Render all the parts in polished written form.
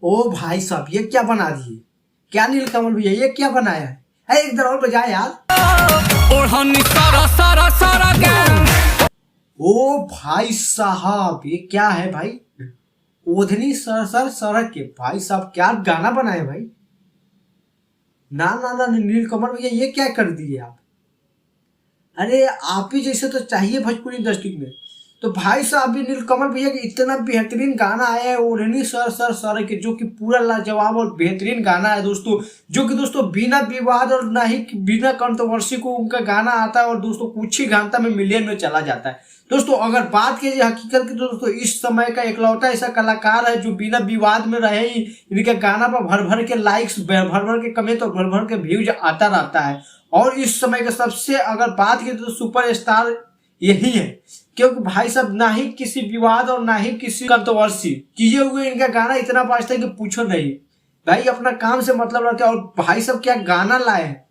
ओ भाई साहब, ये क्या बना दिए? क्या नीलकमल भैया, ये क्या बनाया है? एक बार और बजा यार। ओ भाई साहब, ये क्या है भाई? ओढ़नी सर सर सरक के भाई साहब क्या गाना बनाए भाई। ना ना ना नीलकमल भैया, ये क्या कर दिए आप? अरे आप ही जैसे तो चाहिए भोजपुरी इंडस्ट्री में। तो भाई साहब भी नीलकमल भैया के इतना बेहतरीन गाना आया है ओढ़नी सर सर सर के, जो कि पूरा लाजवाब और बेहतरीन गाना है दोस्तों। जो कि दोस्तों बिना विवाद और ना ही बिना कंट्रोवर्सी को उनका गाना आता है और दोस्तों कुछ ही घंटा में मिलियन में चला जाता है। दोस्तों अगर बात की जाए हकीकत की, तो दोस्तों इस समय का इकलौता ऐसा कलाकार है जो बिना विवाद में रहे ही इनके गाना पर भर भर के लाइक्स, भर भर के कमेंट और भर भर के व्यूज आता रहता है। और इस समय का सबसे अगर बात की तो सुपर स्टार यही है, क्योंकि भाई साहब ना ही किसी विवाद और ना ही किसी कंट्रोवर्सी किए हुए इनका गाना इतना बाजता है कि पूछो नहीं। भाई अपना काम से मतलब रखते हैं। और भाई साहब क्या गाना लाए हैं।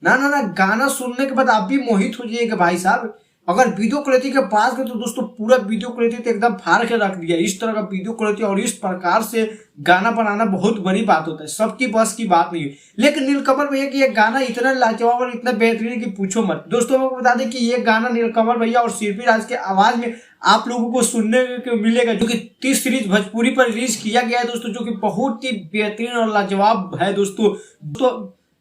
ना ना ना गाना सुनने के बाद आप भी मोहित हो जाइएगा भाई साहब। अगर वीडियो क्वालिटी के बात करें तो दोस्तों पूरा वीडियो क्वालिटी तो एकदम फाड़ के रख दिया। इस तरह का वीडियो क्वालिटी और इस प्रकार से गाना बनाना बहुत बड़ी बात होता है, सबकी बस की बात नहीं है। लेकिन नीलकमल भैया की ये गाना इतना लाजवाब और इतना बेहतरीन कि पूछो मत। दोस्तों मैं बता दें कि ये गाना नीलकमल भैया और शिल्पी राज के आवाज में आप लोगों को सुनने को मिलेगा, जो कि 30 सीरीज भोजपुरी पर रिलीज किया गया है दोस्तों, जो कि बहुत ही बेहतरीन और लाजवाब है दोस्तों।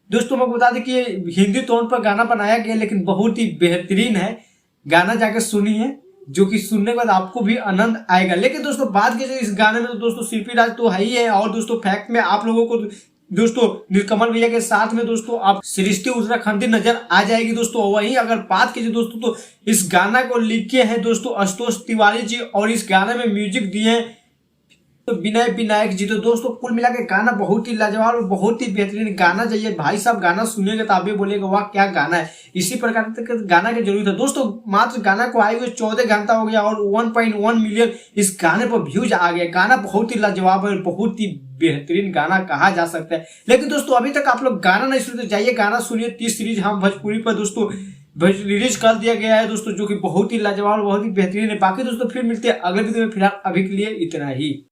दोस्तों मैं बता दें कि ये हिंदी टोन पर गाना बनाया गया, लेकिन बहुत ही बेहतरीन है। गाना जाकर सुनिए, जो कि सुनने के बाद आपको भी आनंद आएगा। लेकिन दोस्तों बात की जाए इस गाने में तो दोस्तों शिल्पी राज तो है ही है, और दोस्तों फैक्ट में आप लोगों को दोस्तों नीलकमल भैया के साथ में दोस्तों आप सृष्टि उत्तराखंडी नजर आ जाएगी दोस्तों। वहीं अगर बात कीजिए दोस्तों तो इस गाना को लिखे हैं दोस्तों आशुतोष तिवारी जी, और इस गाने में म्यूजिक दिए हैं तो विनय विनायक जी। तो दोस्तों कुल मिला के गाना बहुत ही लाजवाब और बहुत ही बेहतरीन गाना चाहिए भाई साहब। गाना सुनेंगे तो आप भी बोलेगा वाह क्या गाना है। इसी प्रकार के गाना की जरूरत है दोस्तों। मात्र गाना को आए हुए 14 घंटा हो गया और 1.1 मिलियन इस गाने पर व्यूज आ गया। गाना बहुत ही लाजवाब है, बहुत ही बेहतरीन गाना कहा जा सकता है। लेकिन दोस्तों अभी तक आप लोग गाना नहीं सुनते, जाइए गाना सुनिए। 30 सीरीज हम भोजपुरी पर दोस्तों रिलीज कर दिया गया है दोस्तों, जो कि बहुत ही लाजवाब और बहुत ही बेहतरीन है। बाकी दोस्तों फिर मिलते हैं अगले वीडियो में। फिलहाल अभी के लिए इतना ही।